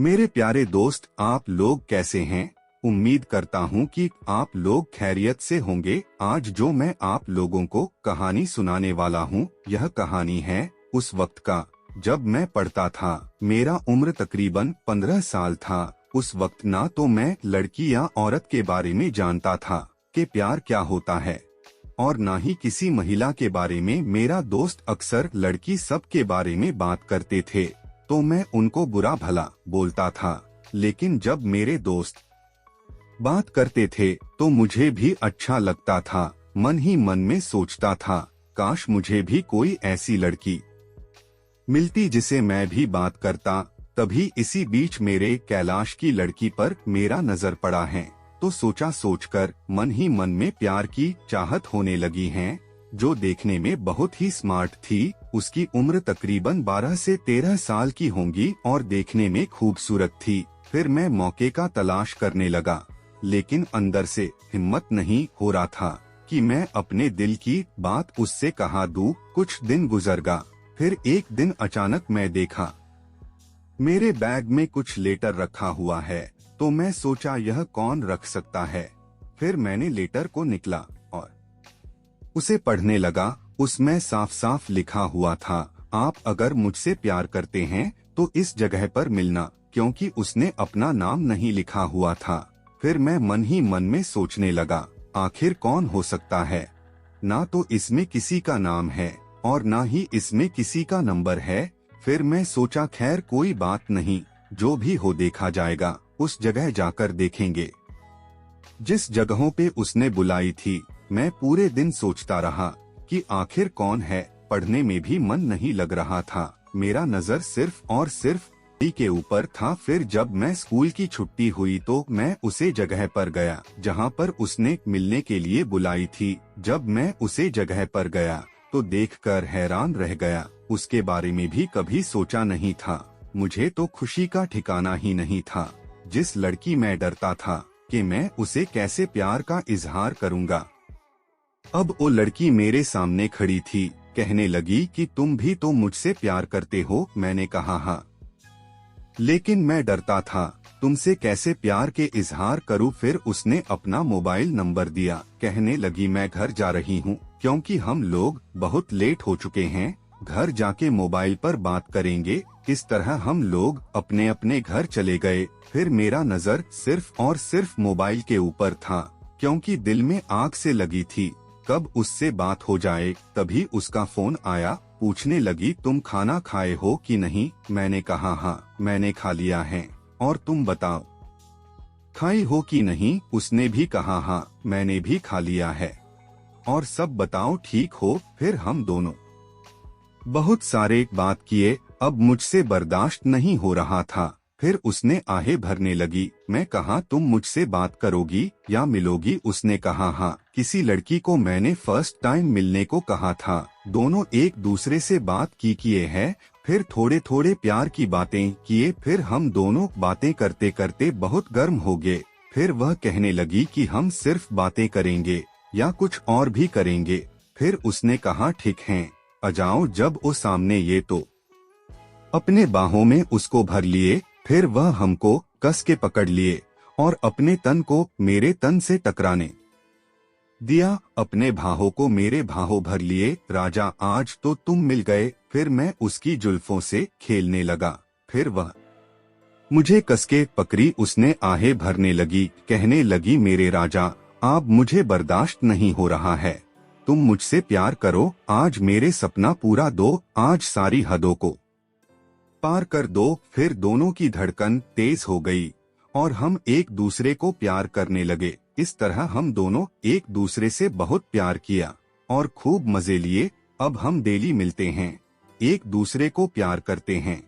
मेरे प्यारे दोस्त, आप लोग कैसे हैं? उम्मीद करता हूं कि आप लोग खैरियत से होंगे। आज जो मैं आप लोगों को कहानी सुनाने वाला हूं, यह कहानी है उस वक्त का जब मैं पढ़ता था। मेरा उम्र तकरीबन 15 साल था। उस वक्त ना तो मैं लड़की या औरत के बारे में जानता था कि प्यार क्या होता है, और ना ही किसी महिला के बारे में। मेरा दोस्त अक्सर लड़की सब के बारे में बात करते थे तो मैं उनको बुरा भला बोलता था। लेकिन जब मेरे दोस्त बात करते थे तो मुझे भी अच्छा लगता था। मन ही मन में सोचता था, काश मुझे भी कोई ऐसी लड़की मिलती जिसे मैं भी बात करता। तभी इसी बीच मेरे कैलाश की लड़की पर मेरा नजर पड़ा है, तो सोचकर मन ही मन में प्यार की चाहत होने लगी है। जो देखने में बहुत ही स्मार्ट थी। उसकी उम्र तकरीबन 12 से 13 साल की होंगी और देखने में खूबसूरत थी। फिर मैं मौके का तलाश करने लगा, लेकिन अंदर से हिम्मत नहीं हो रहा था कि मैं अपने दिल की बात उससे कहा दूं। कुछ दिन गुजर गया। फिर एक दिन अचानक मैं देखा मेरे बैग में कुछ लेटर रखा हुआ है, तो मैं सोचा यह कौन रख सकता है। फिर मैंने लेटर को निकला और उसे पढ़ने लगा। उसमें साफ साफ लिखा हुआ था, आप अगर मुझसे प्यार करते हैं तो इस जगह पर मिलना, क्योंकि उसने अपना नाम नहीं लिखा हुआ था। फिर मैं मन ही मन में सोचने लगा, आखिर कौन हो सकता है? ना तो इसमें किसी का नाम है और ना ही इसमें किसी का नंबर है। फिर मैं सोचा खैर कोई बात नहीं, जो भी हो देखा जाएगा, उस जगह जाकर देखेंगे। जिस जगहों पे उसने बुलाई थी, मैं पूरे दिन सोचता रहा कि आखिर कौन है। पढ़ने में भी मन नहीं लग रहा था। मेरा नजर सिर्फ और सिर्फ के ऊपर था। फिर जब मैं स्कूल की छुट्टी हुई तो मैं उसे जगह पर गया जहां पर उसने मिलने के लिए बुलाई थी। जब मैं उसे जगह पर गया तो देखकर हैरान रह गया। उसके बारे में भी कभी सोचा नहीं था। मुझे तो खुशी का ठिकाना ही नहीं था। जिस लड़की मैं डरता था कि मैं उसे कैसे प्यार का इजहार करूंगा, अब वो लड़की मेरे सामने खड़ी थी। कहने लगी कि तुम भी तो मुझसे प्यार करते हो। मैंने कहा हाँ, लेकिन मैं डरता था, तुमसे कैसे प्यार के इजहार करूं। फिर उसने अपना मोबाइल नंबर दिया। कहने लगी मैं घर जा रही हूं, क्योंकि हम लोग बहुत लेट हो चुके हैं। घर जाके मोबाइल पर बात करेंगे। इस तरह हम लोग अपने अपने घर चले गए। फिर मेरा नजर सिर्फ और सिर्फ मोबाइल के ऊपर था, क्योंकि दिल में आग से लगी थी कब उससे बात हो जाए। तभी उसका फोन आया। पूछने लगी तुम खाना खाए हो कि नहीं। मैंने कहा हाँ, मैंने खा लिया है, और तुम बताओ खाई हो कि नहीं। उसने भी कहा हाँ, मैंने भी खा लिया है, और सब बताओ ठीक हो। फिर हम दोनों बहुत सारे बात किए। अब मुझसे बर्दाश्त नहीं हो रहा था। फिर उसने आहें भरने लगी। मैं कहा तुम मुझसे बात करोगी या मिलोगी। उसने कहा हाँ, किसी लड़की को मैंने फर्स्ट टाइम मिलने को कहा था। दोनों एक दूसरे से बात किए हैं। फिर थोड़े थोड़े प्यार की बातें किए। फिर हम दोनों बातें करते करते बहुत गर्म हो गए। फिर वह कहने लगी कि हम सिर्फ बातें करेंगे या कुछ और भी करेंगे। फिर उसने कहा ठीक है, आ जाओ। जब वो सामने ये तो अपने बाहों में उसको भर लिए। फिर वह हमको कस के पकड़ लिए और अपने तन को मेरे तन से टकराने दिया। अपने भाहों को मेरे भाहों भर लिए। राजा आज तो तुम मिल गए। फिर मैं उसकी जुल्फों से खेलने लगा। फिर वह मुझे कसके पकड़ी। उसने आहें भरने लगी। कहने लगी मेरे राजा, अब मुझे बर्दाश्त नहीं हो रहा है। तुम मुझसे प्यार करो। आज मेरे सपना पूरा दो। आज सारी हदों को पार कर दो। फिर दोनों की धड़कन तेज हो गई और हम एक दूसरे को प्यार करने लगे। इस तरह हम दोनों एक दूसरे से बहुत प्यार किया और खूब मजे लिए। अब हम डेली मिलते हैं, एक दूसरे को प्यार करते हैं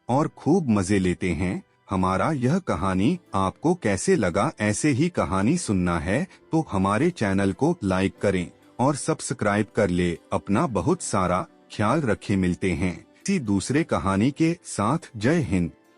और खूब मजे लेते हैं। हमारा यह कहानी आपको कैसे लगा? ऐसे ही कहानी सुनना है तो हमारे चैनल को लाइक करें और सब्सक्राइब कर ले। अपना बहुत सारा ख्याल रखें। मिलते हैं किसी दूसरे कहानी के साथ। जय हिंद।